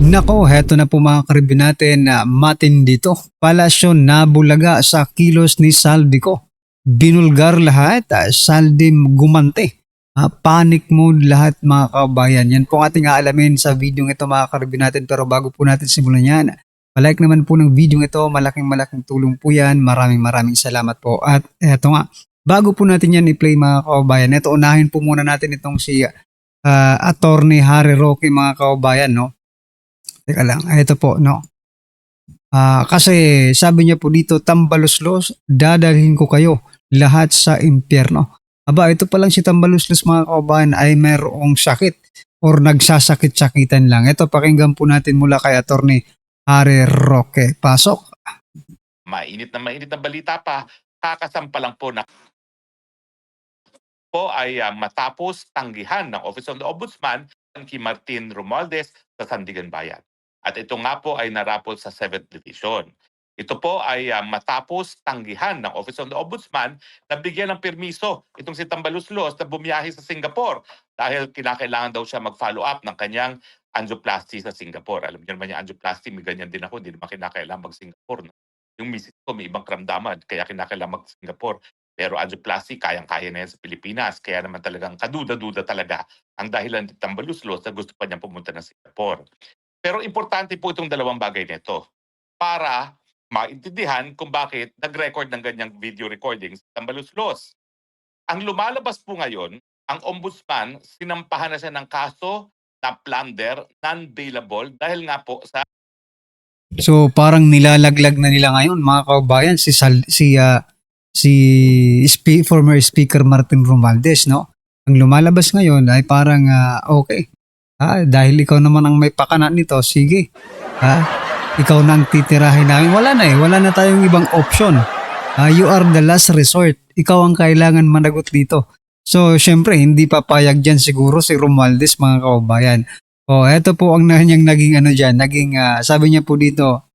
Nako, heto na po mga karibin natin na matindi to. Palasyo nabulaga sa kilos ni Saldico. Binulgar lahat, Saldi gumante. Panic mode lahat mga kabayan. Yan po ang ating aalamin sa video ito mga karibin natin. Pero bago po natin simulan yan, palike naman po ng video ito. Malaking tulong po yan. Maraming salamat po. At eto nga, bago po natin yan i-play mga kabayan, ito unahin po muna natin itong si Attorney Harry Roque mga kabayan, no? Teka lang, ito po, no. Kasi sabi niya po dito, tambaluslos, dadalhin ko kayo lahat sa impyerno. Aba, ito pa lang si tambaluslos mga kababayan ay mayroong sakit or nagsasakit-sakitan lang. Ito, pakinggan po natin mula kay Attorney Harry Roque. Pasok. Mainit na balita pa, kakasampa lang po na po ay matapos tanggihan ng Office of the Ombudsman kay Martin Romualdez sa Sandigan Bayan. At ito nga po ay narapol sa 7th Division. Ito po ay matapos tanggihan ng Office of the Ombudsman na bigyan ng permiso itong si Tambaluslos na bumiyahe sa Singapore dahil kinakailangan daw siya mag-follow up ng kanyang angioplasty sa Singapore. Alam niyo naman yung angioplasty, may ganyan din ako, hindi naman kinakailangan mag-Singapore. Yung misis ko may ibang karamdaman kaya kinakailangan mag-Singapore. Pero angioplasty, kayang-kaya na yan sa Pilipinas. Kaya naman talagang kaduda-duda talaga ang dahilan ni Tambaluslos na gusto pa niyang pumunta ng Singapore. Pero importante po itong dalawang bagay nito para maintindihan kung bakit nag-record ng ganyang video recordings sa Tambaluslos. Ang lumalabas po ngayon, ang ombudsman, sinampahan na siya ng kaso na plunder, non-bailable dahil nga po sa So parang nilalaglag na nila ngayon mga kababayan former Speaker Martin Romualdez, no? Ang lumalabas ngayon ay parang okay. Dahil ikaw naman ang may pakana nito, sige. Ikaw na ang titirahin namin. Wala na tayong ibang option. You are the last resort. Ikaw ang kailangan managot dito. So, syempre, hindi papayag dyan siguro si Romualdez, mga kababayan. Eto po ang naging sabi niya po dito,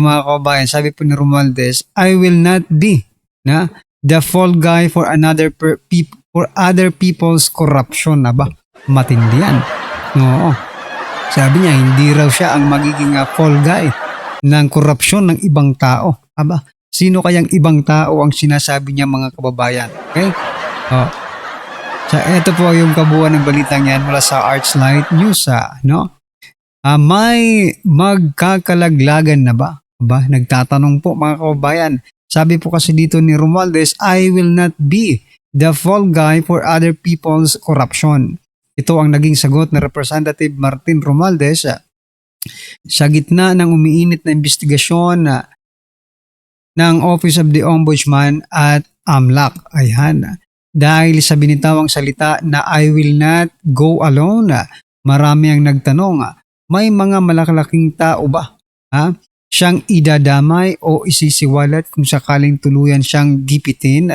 mga kababayan, sabi po ni Romualdez, I will not be the fall guy for other people's corruption. Aba, matindi yan. Oo. Sabi niya, hindi raw siya ang magiging fall guy ng korupsyon ng ibang tao. Aba, sino kayang ibang tao ang sinasabi niya mga kababayan? Okay? So, ito po yung kabuuan ng balitang yan mula sa Archlight News. No? May magkakalaglagan na ba? Aba, nagtatanong po mga kababayan. Sabi po kasi dito ni Romualdez, I will not be the fall guy for other people's corruption. Ito ang naging sagot na Representative Martin Romualdez sa gitna ng umiinit na investigasyon ng Office of the Ombudsman at AMLAC. Ayan. Dahil sa binitawang salita na I will not go alone, marami ang nagtanong, may mga malalaking tao ba siyang idadamay o isisiwalat kung sakaling tuluyan siyang gipitin?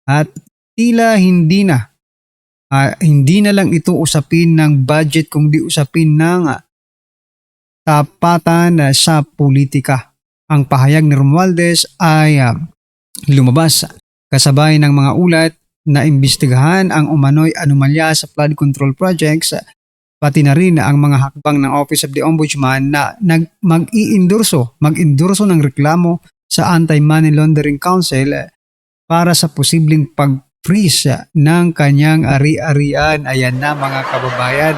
At tila hindi na lang ito usapin ng budget kundi usapin ng tapatan sa politika. Ang pahayag ni Romualdez ay lumabas kasabay ng mga ulat na imbestigahan ang umano'y anomalya sa flood control projects, pati na rin ang mga hakbang ng Office of the Ombudsman na mag-endorso ng reklamo sa Anti-Money Laundering Council para sa posibleng pag-freeze ng kanyang ari-arian. Ayan na mga kababayan.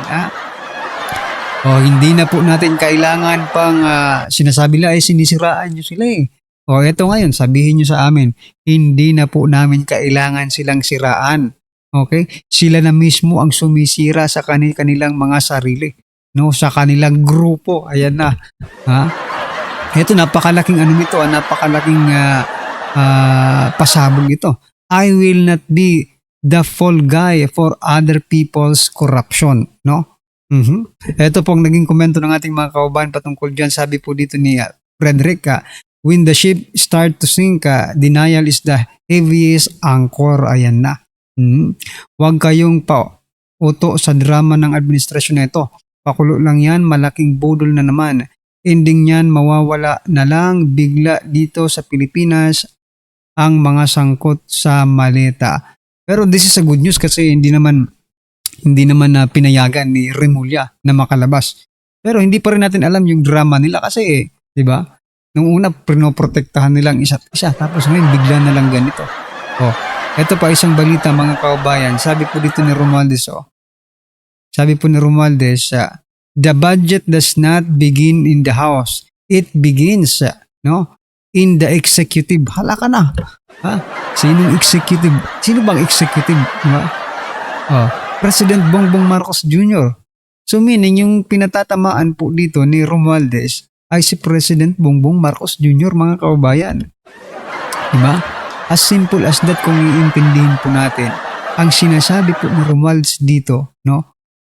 Hindi na po natin kailangan pang sinasabi nila ay sinisiraan nyo sila eh. Eto ngayon, sabihin nyo sa amin, hindi na po namin kailangan silang siraan. Okay? Sila na mismo ang sumisira sa kanilang mga sarili. No? Sa kanilang grupo. Ayan na. Ito, napakalaking napakalaking pasabog ito. I will not be the fall guy for other people's corruption. No? Ito pong naging komento ng ating mga kababayan patungkol dyan. Sabi po dito ni Frederick, when the ship start to sink, denial is the heaviest anchor. Ayan na. Huwag kayong uto sa drama ng administrasyon na ito. Pakulo lang yan, malaking budol na naman. Ending niyan, mawawala na lang bigla dito sa Pilipinas ang mga sangkot sa maleta. Pero this is a good news kasi hindi naman hindi naman na pinayagan ni Remulla na makalabas. Pero hindi pa rin natin alam yung drama nila kasi, di ba? Nung una, pinoprotektahan nila ang isa't isa. Tapos ngayon, bigla na lang ganito. Oh, ito pa isang balita mga kaubayan. Sabi po dito ni Romualdez, sabi po ni Romualdez, the budget does not begin in the House. It begins, in the executive. Hala ka na. Ha? Sinong executive? Sino bang executive? Diba? President Bongbong Marcos Jr. So meaning yung pinatatamaan po dito ni Romualdez ay si President Bongbong Marcos Jr. mga kaubayan. Diba? As simple as that kung iintindihin po natin. Ang sinasabi po ni Romualdez dito,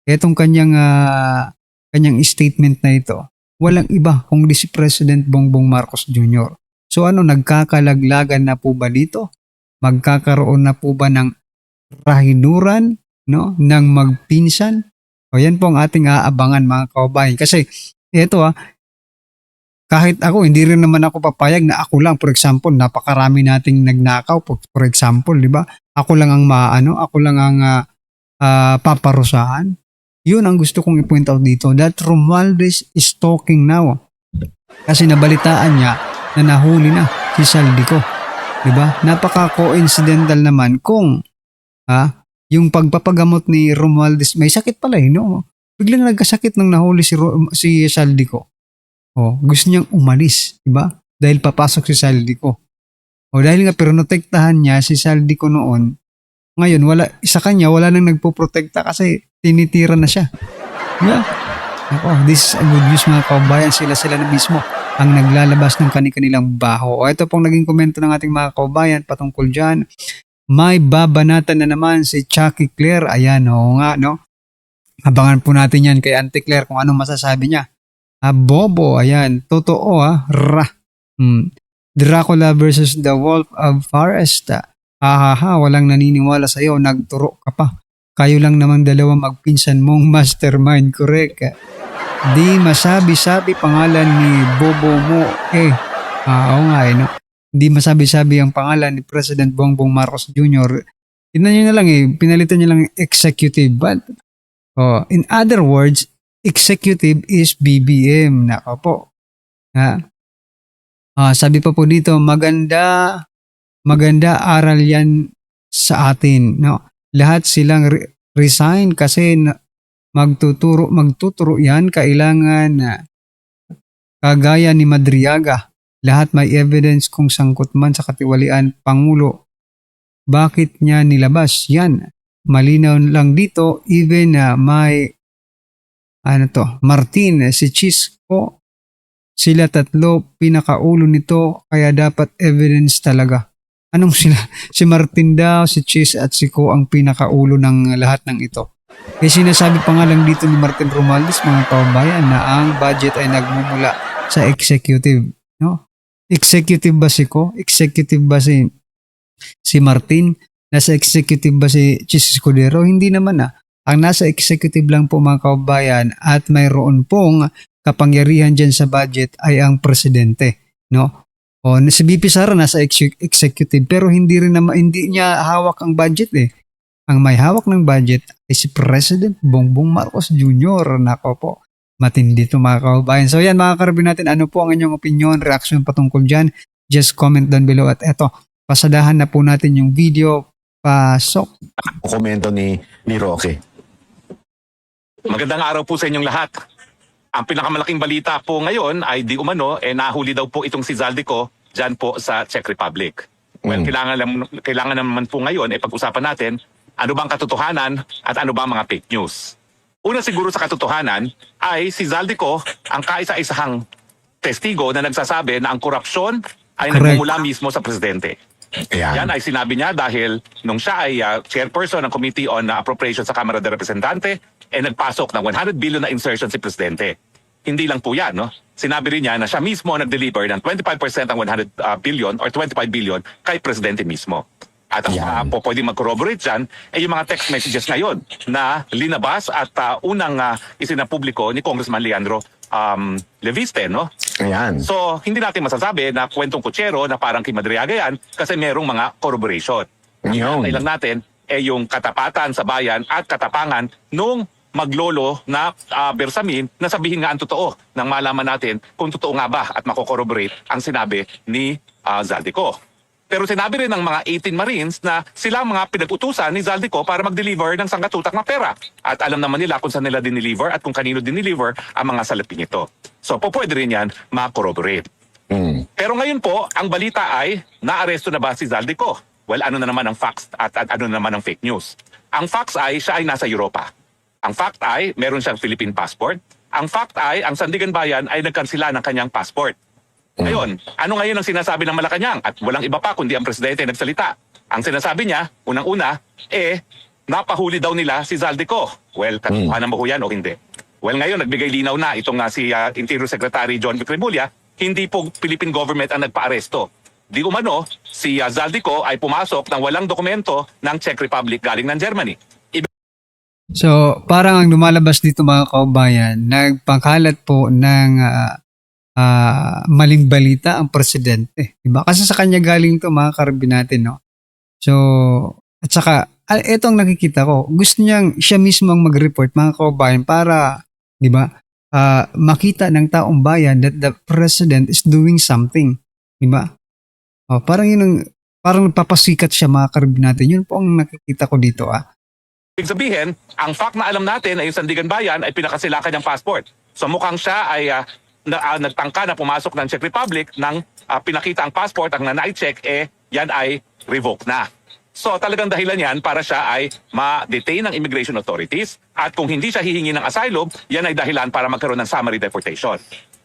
etong kanyang statement na ito, walang iba kundi si President Bongbong Marcos Jr. So nagkakalaglagan na po ba dito? Magkakaroon na po ba ng rahinuran, ng magpinsan? O yan po ang ating aabangan mga kaubayan. Kasi ito kahit ako, hindi rin naman ako papayag na ako lang, for example, napakarami nating nagnakaw, for example, di ba? Ako lang ang ako lang ang paparusahan. Yun ang gusto kong i-point out dito, that Romualdez is talking now. Kasi nabalitaan niya na nahuli na si Saldico. Diba? Napaka-coincidental naman kung yung pagpapagamot ni Romualdez, may sakit pala biglang nagkasakit nung nahuli si Saldico. Gusto niyang umalis, diba? Dahil papasok si Saldico. Dahil nga pinotektahan niya si Saldico noon, ngayon sa kanya wala nang nagpoprotekta kasi tinitira na siya. Yeah. This is a good news mga kaubayan. Sila na mismo ang naglalabas ng kanilang baho. Ito pong naging komento ng ating mga kaubayan patungkol dyan. May babanatan na naman si Chucky Claire. Ayan, Abangan po natin yan kay Auntie Claire kung anong masasabi niya. Bobo, ayan. Totoo, Dracula versus the Wolf of Forest. Walang naniniwala sa'yo. Nagturo ka pa. Kayo lang naman dalawa magpinsan mong mastermind, correct? Di masabi-sabi pangalan ni Bobo mo. Oo nga Di masabi-sabi ang pangalan ni President Bongbong Marcos Jr. Tignan nyo na lang pinalitan nyo lang executive. But, in other words, executive is BBM. Nako po. Sabi pa po dito, maganda aral yan sa atin. Lahat silang resign kasi magtuturo yan, kailangan kagaya ni Madriaga. Lahat may evidence kung sangkot man sa katiwalian Pangulo. Bakit niya nilabas? Yan. Malinaw lang dito, even may Martin, si Chisco, sila tatlo pinakaulo nito kaya dapat evidence talaga. Anong sila? Si Martin daw, si Chis at si Ko ang pinakaulo ng lahat ng ito. Sinasabi pa nga lang dito ni Martin Romualdez mga kaubayan na ang budget ay nagmumula sa executive. Executive ba si Ko? Executive ba si Martin? Nasa executive ba si Chis Escudero? Hindi naman Ang nasa executive lang po mga kaubayan at mayroon pong kapangyarihan dyan sa budget ay ang presidente. Si BP Sara nasa executive pero hindi niya hawak ang budget Ang may hawak ng budget ay si President Bongbong Marcos Jr. Nako po, matindi ito mga kaubayan. So yan mga karabin natin, ano po ang inyong opinion, reaction patungkol dyan? Just comment down below at eto, pasadahan na po natin yung video. Pasok. Komento ni Roque. Magandang araw po sa inyong lahat. Ang pinakamalaking balita po ngayon ay di umano, nahuli daw po itong si Zaldico dyan po sa Czech Republic. Well, kailangan naman po ngayon, pag-usapan natin ano bang katotohanan at ano bang mga fake news. Una siguro sa katotohanan ay si Zaldico ang kaisa-isahang testigo na nagsasabi na ang korupsyon ay nagmumula mismo sa presidente. Yan ay sinabi niya dahil nung siya ay chairperson ng Committee on Appropriations sa Kamara de Representante, nagpasok ng 100 billion na insertion si presidente. Hindi lang po yan, Sinabi rin niya na siya mismo nag-deliver ng 25% ng 100 billion or 25 billion kay presidente mismo. At ang pwedeng mag-corroborate dyan ay yung mga text messages ngayon na linabas at unang isinapubliko ni Congressman Leandro Leviste, Ayan. So, hindi natin masasabi na kwentong kutsero na parang kay Madriaga yan kasi merong mga corroboration. Ang lang natin, yung katapatan sa bayan at katapangan nung maglolo na Bersamin na sabihin nga ang totoo nang malaman natin kung totoo nga ba at makokorroborate ang sinabi ni Zaldico. Pero sinabi rin ng mga 18 Marines na sila ang mga pinag-utusan ni Zaldico para mag-deliver ng sangkatutak na pera. At alam naman nila kung saan nila dineliver at kung kanino dineliver ang mga salaping ito. So pwede rin yan makorroborate. Pero ngayon po, ang balita ay naaresto na ba si Zaldico? Well, ano na naman ang facts at ano na naman ang fake news? Ang facts ay siya ay nasa Europa. Ang fact ay meron siyang Philippine passport. Ang fact ay ang Sandigan Bayan ay nagkansila ng kanyang passport. Ngayon, ano ngayon ang sinasabi ng Malacanang? At walang iba pa kundi ang presidente nagsalita. Ang sinasabi niya, unang-una, napahuli daw nila si Zaldico. Well, katotohanan mo ho yan o hindi? Well, ngayon, nagbigay linaw na itong si Interior Secretary John Vicremulia, hindi po Philippine government ang nagpa-aresto. Di umano, si Zaldico ay pumasok ng walang dokumento ng Czech Republic galing ng Germany. So, parang ang lumalabas dito mga kaubayan, nagpangkalat po ng maling balita ang presidente. Diba? Kasi sa kanya galing to mga karabin natin, no? So, at saka, itong nakikita ko, gusto niyang siya mismo ang mag-report mga kaubayan para, di ba, makita ng taong bayan that the president is doing something. Di ba? Parang yun ang, parang papasikat siya mga karabin natin. Yun po ang nakikita ko dito, Ibig sabihin, ang fact na alam natin ay yung Sandigan Bayan ay pinakasila kanyang passport. So mukhang siya ay nagtangka na pumasok ng Czech Republic nang pinakita ang passport, ang nanay-check, yan ay revoke na. So talagang dahilan yan para siya ay ma-detain ng immigration authorities at kung hindi siya hihingi ng asylum, yan ay dahilan para magkaroon ng summary deportation.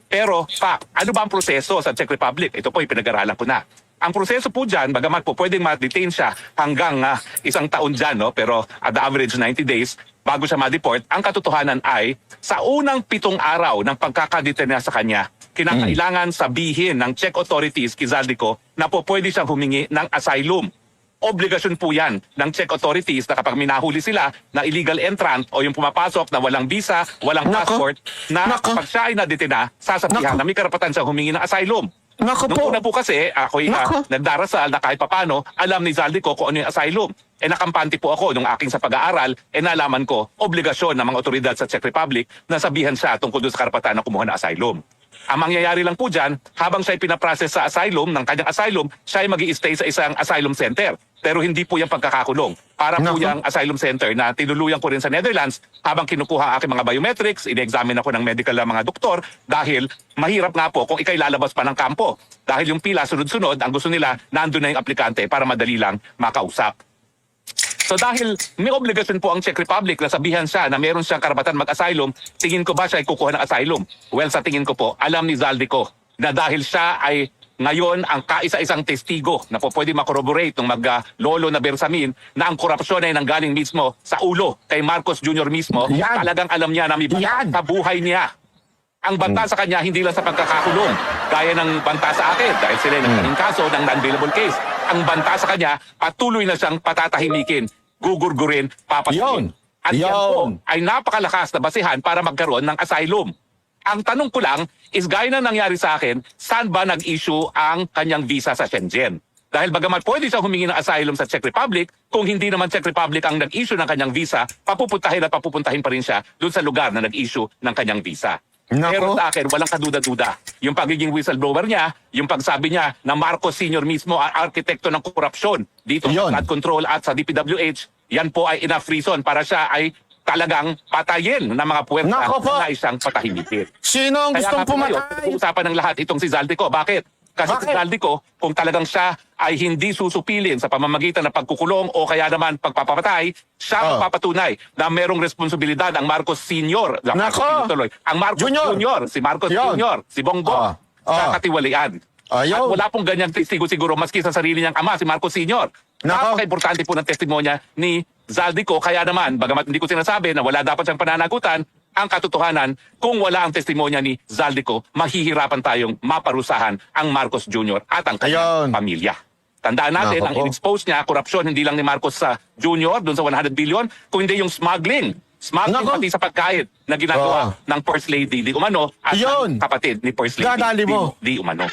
Pero, ano ba ang proseso sa Czech Republic? Ito po, pinag-aralan ko na. Ang proseso po dyan, bagamat po pwedeng ma-detain siya hanggang 1 taon dyan, no? Pero at the average 90 days, bago siya ma-deport, ang katotohanan ay sa unang 7 araw ng pagkakadetain niya sa kanya, kinakailangan sabihin ng Czech authorities kay Zaldico na po pwede siyang humingi ng asylum. Obligasyon po yan ng Czech authorities na kapag minahuli sila na illegal entrant o yung pumapasok na walang visa, walang passport, na kapag siya ay nadetina, sasabihan na may karapatan siyang humingi ng asylum. Noong una po kasi, ako'y nagdarasal na kahit papano, alam ni Zaldico kung ano yung asylum. Nakampante po ako nung aking sa pag-aaral, nalaman ko, obligasyon ng mga otoridad sa Czech Republic na sabihan siya tungkol doon sa karapatan na kumuha ng asylum. Ang mangyayari lang po dyan, habang siya ay pinaprocess sa asylum, ng kanyang asylum, siya ay mag-i-stay sa isang asylum center. Pero hindi po yung pagkakakulong. Para po yung asylum center na tinuluyan ko rin sa Netherlands, habang kinukuha ang aking mga biometrics, ine-examine ako ng medical na mga doktor, dahil mahirap nga po kung ikay lalabas pa ng kampo. Dahil yung pila sunod-sunod, ang gusto nila, nandun na yung aplikante para madali lang makausap. So dahil may obligasyon po ang Czech Republic na sabihan siya na meron siyang karapatan mag-asylum, tingin ko ba siya ay kukuha ng asylum? Well, sa tingin ko po, alam ni Zaldico na dahil siya ay ngayon ang kaisa-isang testigo na po pwede makorroborate ng mag-lolo na Bersamin na ang korupsyon ay nanggaling mismo sa ulo kay Marcos Jr. mismo, talagang alam niya na may banta sa buhay niya. Ang banta sa kanya hindi lang sa pagkakakulong, gaya ng banta sa akin dahil sila nagkaroon kaso ng non-bailable case. Ang banta sa kanya, patuloy na siyang patatahimikin, gugurgurin, papatuloy. At yan po ay napakalakas na basihan para magkaroon ng asylum. Ang tanong ko lang is gaya na nangyari sa akin, saan ba nag-issue ang kanyang visa sa Shenzhen? Dahil bagamat pwede siya humingi ng asylum sa Czech Republic, kung hindi naman Czech Republic ang nag-issue ng kanyang visa, papupuntahin pa rin siya doon sa lugar na nag-issue ng kanyang visa. Pero sa akin, walang kaduda-duda. Yung pagiging whistleblower niya, yung pagsabi niya na Marcos Sr. mismo ang arkitekto ng korupsyon dito sa flood control at sa DPWH, yan po ay enough reason para siya ay talagang patayin ng mga puwersa na isang patahimikin. Sino ang gustong pumatay? Usapan ng lahat itong si Zaldico. Bakit? Kasi si Zaldico, kung talagang siya ay hindi susupilin sa pamamagitan ng pagkukulong o kaya naman pagpapatay, siya magpapatunay na merong responsibilidad ang Marcos Sr. Ang Marcos Jr. Si Marcos Jr. Si Bongbong sa katiwalian. At wala pong ganyang testigo siguro maski sa sarili niyang ama, si Marcos Sr. Napaka-importante po ng testimonya ni Zaldico. Kaya naman, bagamat hindi ko sinasabi na wala dapat siyang pananagutan, ang katotohanan, kung wala ang testimonya ni Zaldico, mahihirapan tayong maparusahan ang Marcos Jr. at ang kanyang pamilya. Tandaan natin, ang in-expose niya, korupsyon hindi lang ni Marcos Jr. doon sa 100 billion, kundi yung smuggling. Smuggling pati sa pagkain na ginagawa ng First Lady Di Umano at ng kapatid ni First Lady Di Umano.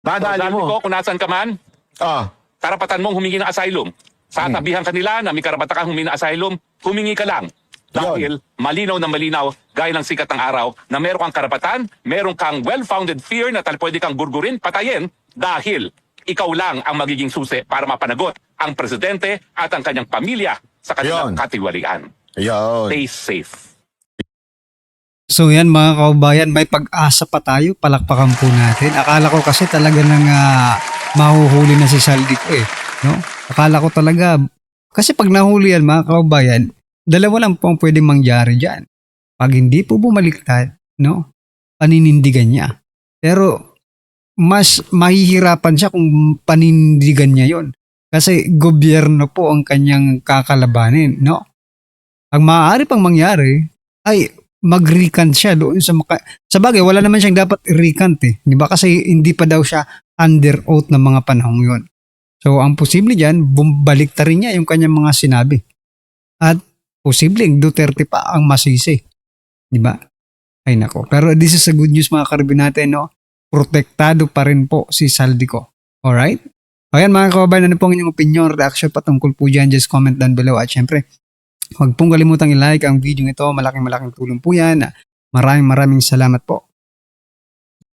Dadali mo. Zaldico, kung nasan ka man, karapatan mong humingi ng asylum. Sasabihan kanila na may karapatan kang humingi ng asylum, humingi ka lang. Dahil malinaw na malinaw, gaya ng sikat ng araw, na meron kang karapatan, meron kang well-founded fear na pwede kang gurgurin, patayin, dahil ikaw lang ang magiging susi para mapanagot ang presidente at ang kanyang pamilya sa kanilang Yun. katiwalian. Ayun. Stay safe. So yan mga kaubayan, may pag-asa pa tayo, palakpakan po natin. Akala ko kasi talaga nang mahuhuli na si Saldico no? Akala ko talaga, kasi pag nahuli yan mga kaubayan, dalawa lang po ang pwedeng mangyari dyan. Pag hindi po bumaliktad, no? Paninindigan niya. Pero mas mahihirapan siya kung paninindigan niya yon. Kasi gobyerno po ang kanyang kakalabanin, no? Ang maaari pang mangyari ay mag-recant siya doon sa bagay, wala naman siyang dapat i-recant di ba? Kasi hindi pa daw siya under oath ng mga panahong yun. So, ang posible dyan, bumbaliktarin niya yung kanyang mga sinabi. At posibleng Duterte pa ang masisi. Di ba? Ay nako. Pero this is a good news mga karibin natin, no? Protektado pa rin po si Saldico. Alright? Ayan mga kababayan, ano po ang inyong opinion, reaction patungkol po dyan? Just comment down below. At syempre, huwag pong kalimutang i-like ang video ito. Malaking tulong po yan. Maraming salamat po.